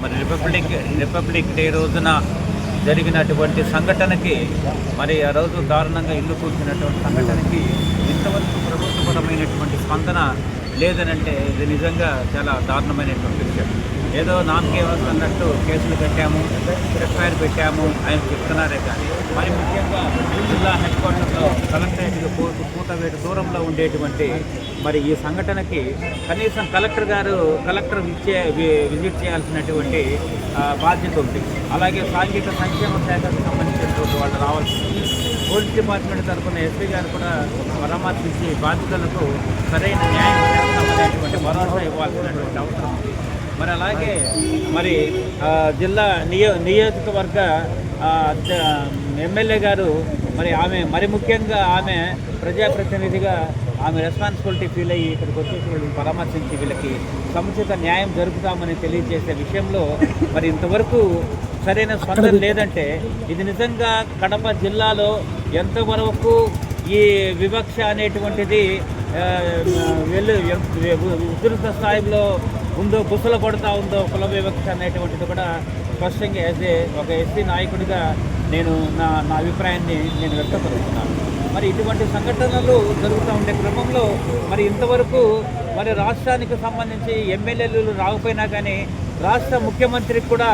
మరి republic day రోజున జరిగినటువంటి సంఘటనకి, మరి ఆ రోజు దారుణంగా ఇల్లు కూర్చున్నటువంటి సంఘటనకి ఇంతవరకు ప్రభుత్వపరమైనటువంటి స్పందన లేదనంటే ఇది నిజంగా చాలా దారుణమైనటువంటి విషయం. ఏదో నామకేవస్ అన్నట్టు కేసులు పెట్టాము, ఎఫ్ఐఆర్ పెట్టాము ఆయన చెప్తున్నారే కానీ మరి ముఖ్యంగా జిల్లా హెడ్ క్వార్టర్లో కలెక్టరేట్కి కూతవేటు దూరంలో ఉండేటువంటి మరి ఈ సంఘటనకి కనీసం కలెక్టర్ విజిట్ చేయాల్సినటువంటి బాధ్యత ఉంది. అలాగే సాంఘిక సంక్షేమ శాఖకు సంబంధించినటువంటి వాళ్ళు రావాల్సింది. పోలీస్ డిపార్ట్మెంట్ తరఫున ఎస్పీ గారు కూడా పరామర్శించి బాధితులకు సరైన న్యాయం చేస్తామనేటువంటి భరోసా ఇవ్వాల్సినటువంటి అవసరం ఉంది. మరి అలాగే మరి జిల్లా నియోజకవర్గ ఎమ్మెల్యే గారు మరి ముఖ్యంగా ఆమె ప్రజాప్రతినిధిగా ఆమె రెస్పాన్సిబిలిటీ ఫీల్ అయ్యి ఇక్కడికి వచ్చేసి వీళ్ళని పరామర్శించి వీళ్ళకి సముచిత న్యాయం జరుపుతామని తెలియజేసే విషయంలో మరి ఇంతవరకు సరైన స్పందన లేదంటే ఇది నిజంగా కడప జిల్లాలో ఎంతవరకు ఈ వివక్ష అనేటువంటిది ఉధృత స్థాయిలో ఉందో, బుసల పడుతూ ఉందో కుల వివక్ష అనేటువంటిది కూడా స్పష్టంగా ఒక ఎస్సీ నాయకుడిగా నేను నా అభిప్రాయాన్ని నేను వ్యక్తపరుస్తున్నాను. మరి ఇటువంటి సంఘటనలు జరుగుతూ ఉండే క్రమంలో మరి ఇంతవరకు మరి రాష్ట్రానికి సంబంధించి ఎమ్మెల్యేలు రాకపోయినా కానీ రాష్ట్ర ముఖ్యమంత్రికి కూడా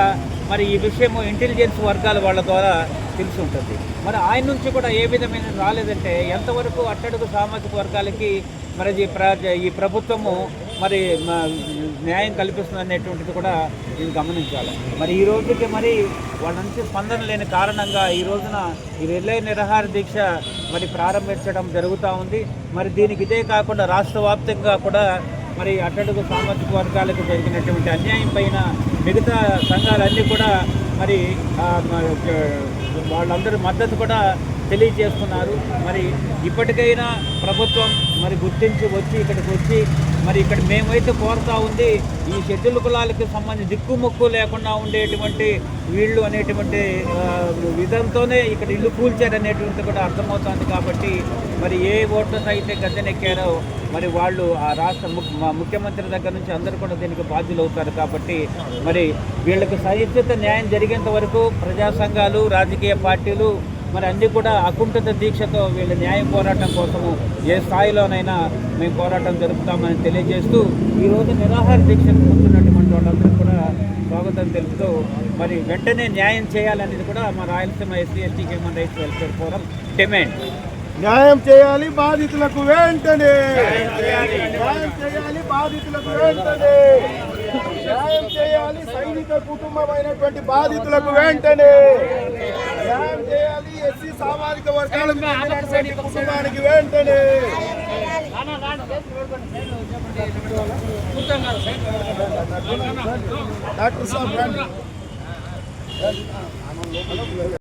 మరి ఈ విషయము ఇంటెలిజెన్స్ వర్గాల వాళ్ళ ద్వారా తెలిసి ఉంటుంది. మరి ఆయన నుంచి కూడా ఏ విధమైన రాలేదంటే ఎంతవరకు అట్టడుగు సామాజిక వర్గాలకి మరి ఈ ప్రభుత్వము మరి న్యాయం కల్పిస్తుంది అనేటువంటిది కూడా ఇది గమనించాలి. మరి ఈ రోజుకి మరి వాళ్ళ నుంచి స్పందన లేని కారణంగా ఈ రోజున ఈ రిలే నిరాహార దీక్ష మరి ప్రారంభించడం జరుగుతూ ఉంది. మరి దీనికి ఇదే కాకుండా రాష్ట్ర వ్యాప్తంగా కూడా మరి అట్టడుగు సామాజిక వర్గాలకు జరిగినటువంటి అన్యాయం పైన మిగతా సంఘాలన్నీ కూడా మరి వాళ్ళందరూ మద్దతు కూడా తెలియజేస్తున్నారు. మరి ఇప్పటికైనా ప్రభుత్వం మరి గుర్తించి ఇక్కడికి వచ్చి మరి ఇక్కడ మేమైతే కోరుతూ ఉంది ఈ షెడ్యూల్ కులాలకు సంబంధించి దిక్కుముక్కు లేకుండా ఉండేటువంటి వీళ్ళు అనేటువంటి విధంతోనే ఇక్కడ ఇల్లు కూల్చారనేటువంటిది కూడా అర్థమవుతుంది. కాబట్టి మరి ఏ ఓటర్స్ అయితే గద్దెనెక్కారో మరి వాళ్ళు ఆ రాష్ట్ర ముఖ్యమంత్రి దగ్గర నుంచి అందరూ కూడా దీనికి బాధ్యులు అవుతారు. కాబట్టి మరి వీళ్ళకి సహిత న్యాయం జరిగేంత వరకు ప్రజా సంఘాలు, రాజకీయ పార్టీలు మరి అన్నీ కూడా అకుంఠిత దీక్షతో వీళ్ళ న్యాయ పోరాటం కోసము ఏ స్థాయిలోనైనా మేము పోరాటం జరుపుతామని తెలియజేస్తూ ఈరోజు నిరాహార దీక్షకు కూర్చున్నటువంటి వాళ్ళందరూ కూడా స్వాగతం తెలుపుతూ మరి వెంటనే న్యాయం చేయాలనేది కూడా మా Rayalaseema SC human rights welfare forum demand. న్యాయం చేయాలి బాధితులకు వెంటనే, బాధితులకు వెంటనే న్యాయం చేయాలి. సైనిక కుటుంబమైనటువంటి బాధితులకు వెంటనే న్యాయం చేయాలి. ఎస్సీ సామాజిక వర్గాలకు కుటుంబానికి వెంటనే డాక్టర్ సాబ్